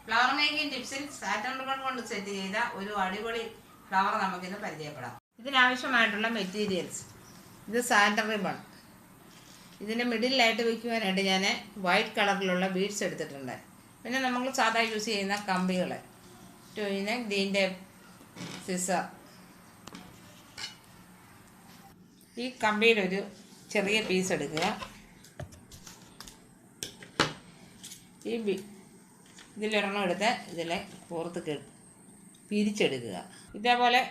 Flower making ടിപ്സിൽ satin ribbon കൊണ്ട് set ചെയ്ത ഒരു അടിപൊളി ഫ്ലവർ നമുക്കിന്ന് പരിചയപ്പെടാം. ഇതിനാവശ്യമായിട്ടുള്ള മെറ്റീരിയൽസ്: ഇത് സാറ്റൻ റിബൺ. ഇതിൻ്റെ മിഡിലായിട്ട് വയ്ക്കുവാനായിട്ട് ഞാൻ വൈറ്റ് കളറിലുള്ള ബീഡ്സ് എടുത്തിട്ടുണ്ട്. പിന്നെ നമ്മൾ സാധാ യൂസ് ചെയ്യുന്ന കമ്പികൾ, ടോയിന്, ഗ്രീൻ ടേപ്പ്, സിസർ. ഈ കമ്പിയിലൊരു ചെറിയ പീസ് എടുക്കുക. ഇതിലൊരെണ്ണം എടുത്ത് ഇതിലെ കോർത്ത് പിരിച്ചെടുക്കുക. ഇതേപോലെ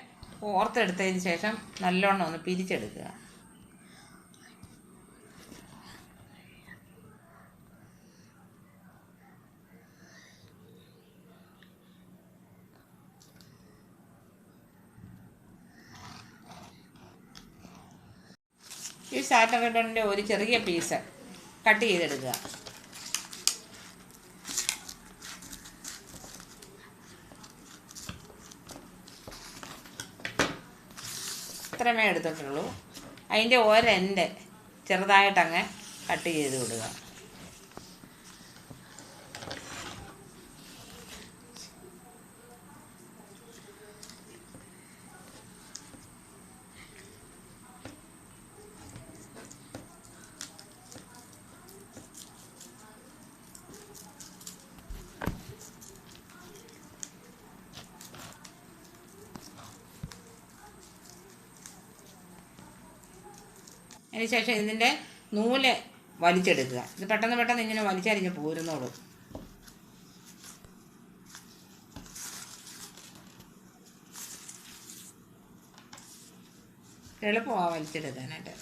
കോർത്തെടുത്തതിന് ശേഷം നല്ലോണം ഒന്ന് പിരിച്ചെടുക്കുക. ഈ സാറ്റൻ റിബണിൻ്റെ ഒരു ചെറിയ പീസ് കട്ട് ചെയ്തെടുക്കുക. ഇത്രമേ എടുത്തിട്ടുള്ളൂ. അതിൻ്റെ ഒരെൻഡ് ചെറുതായിട്ടങ്ങ് കട്ട് ചെയ്ത് വിടുക. അതിനുശേഷം ഇതിൻ്റെ നൂല് വലിച്ചെടുക്കുക. ഇത് പെട്ടെന്ന് ഇങ്ങനെ വലിച്ചരിഞ്ഞ് പോരുന്നോളൂ. എളുപ്പമാണ് വലിച്ചെടുക്കാനായിട്ട്.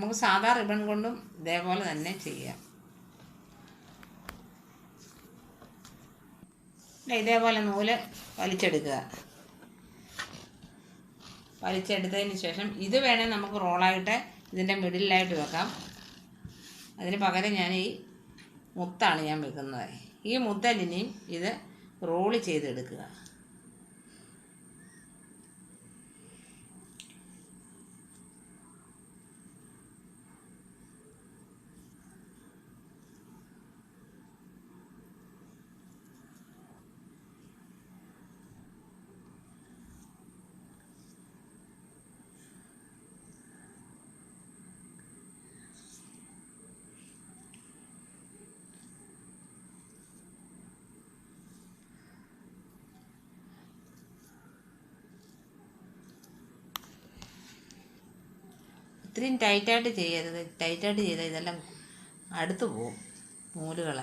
നമുക്ക് സാധാ റിബൺ കൊണ്ടും ഇതേപോലെ തന്നെ ചെയ്യാം. ഇതേപോലെ നൂല് വലിച്ചെടുക്കുക. വലിച്ചെടുത്തതിന് ശേഷം ഇത് വേണേൽ നമുക്ക് റോളായിട്ട് ഇതിൻ്റെ മിഡിലായിട്ട് വെക്കാം. അതിന് പകരം ഞാൻ ഈ മുത്താണ് ഞാൻ വെക്കുന്നത്. ഈ മുത്തലിനെയും ഇത് റോള് ചെയ്തെടുക്കുക. ഇത്രയും ടൈറ്റായിട്ട് ചെയ്യരുത്. ടൈറ്റായിട്ട് ചെയ്താൽ ഇതെല്ലാം അടുത്ത് പോവും നൂലുകൾ.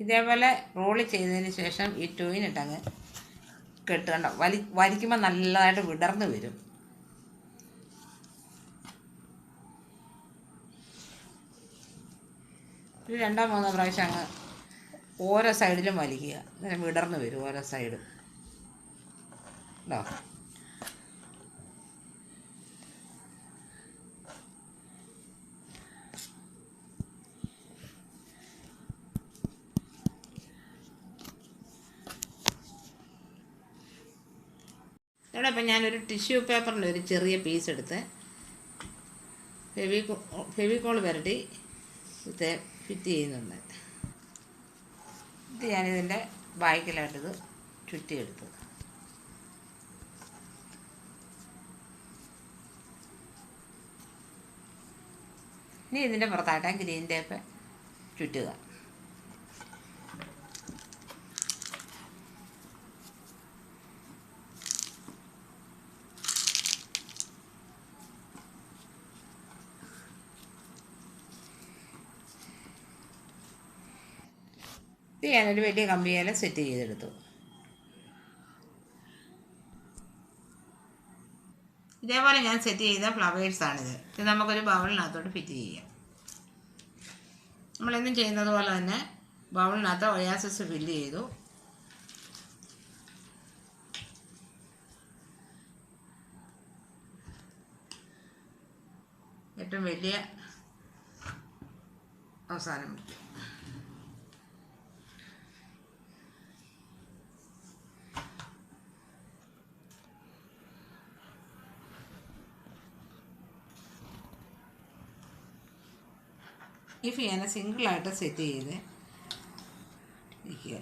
ഇതേപോലെ റോള് ചെയ്തതിന് ശേഷം ഈ ടൂയിനിട്ടങ്ങ് കെട്ടുകണ്ട. വലിക്കുമ്പോൾ നല്ലതായിട്ട് വിടർന്ന് വരും. ഒരു 2-3 പ്രാവശ്യം അങ്ങ് ഓരോ സൈഡിലും വലിക്കുക. അങ്ങനെ വിടർന്ന് വരും ഓരോ സൈഡും. കേട്ടോ? ഇവിടെ ഇപ്പം ഞാനൊരു ടിഷ്യൂ പേപ്പറിൻ്റെ ഒരു ചെറിയ പീസ് എടുത്ത് ഫെവിക്കോൾ പുരട്ടി ഇത് ഫിറ്റ് ചെയ്യുന്നുണ്ട്. ഇത് ഞാനിതിൻ്റെ ബാക്കിലായിട്ടിത് ചുറ്റിയെടുത്തു. ഇനി ഇതിൻ്റെ പുറത്തായിട്ട് ഗ്രീൻ ടേപ്പ് ചുറ്റുക. ഇത് ഞാനൊരു വലിയ കമ്പിയേൽ സെറ്റ് ചെയ്തെടുത്തു. ഇതേപോലെ ഞാൻ സെറ്റ് ചെയ്ത ഫ്ലവേഴ്സാണിത്. ഇത് നമുക്കൊരു ബൗളിനകത്തോട്ട് ഫിറ്റ് ചെയ്യാം. നമ്മളെന്നും ചെയ്യുന്നത് പോലെ തന്നെ ബൗളിനകത്ത് ഒയാസിസ് ഫില്ല് ചെയ്തു. ഏറ്റവും വലിയ അവസാനം ഈ ഫാന് സിംഗിളായിട്ട് സെറ്റ് ചെയ്ത് ഇരിക്കുക.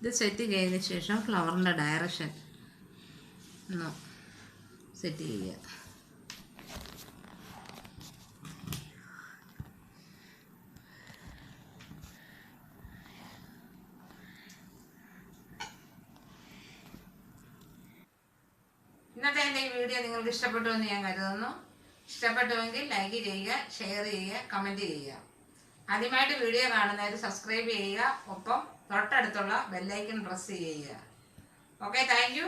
ഇത് സെറ്റ് ചെയ്തതിന് ശേഷം ഫ്ലവറിൻ്റെ ഡയറക്ഷൻ ഒന്ന് സെറ്റ് ചെയ്യുക. ഇന്നത്തെ എൻ്റെ ഈ വീഡിയോ നിങ്ങൾക്ക് ഇഷ്ടപ്പെട്ടു എന്ന് ഞാൻ കരുതുന്നു. ഇഷ്ടപ്പെട്ടുവെങ്കിൽ ലൈക്ക് ചെയ്യുക, ഷെയർ ചെയ്യുക, കമൻറ്റ് ചെയ്യുക. ആദ്യമായിട്ട് വീഡിയോ കാണുന്നവർ സബ്സ്ക്രൈബ് ചെയ്യുക. ഒപ്പം തൊട്ടടുത്തുള്ള ബെല്ലൈക്കൺ പ്രസ് ചെയ്യുക. Okay, thank you.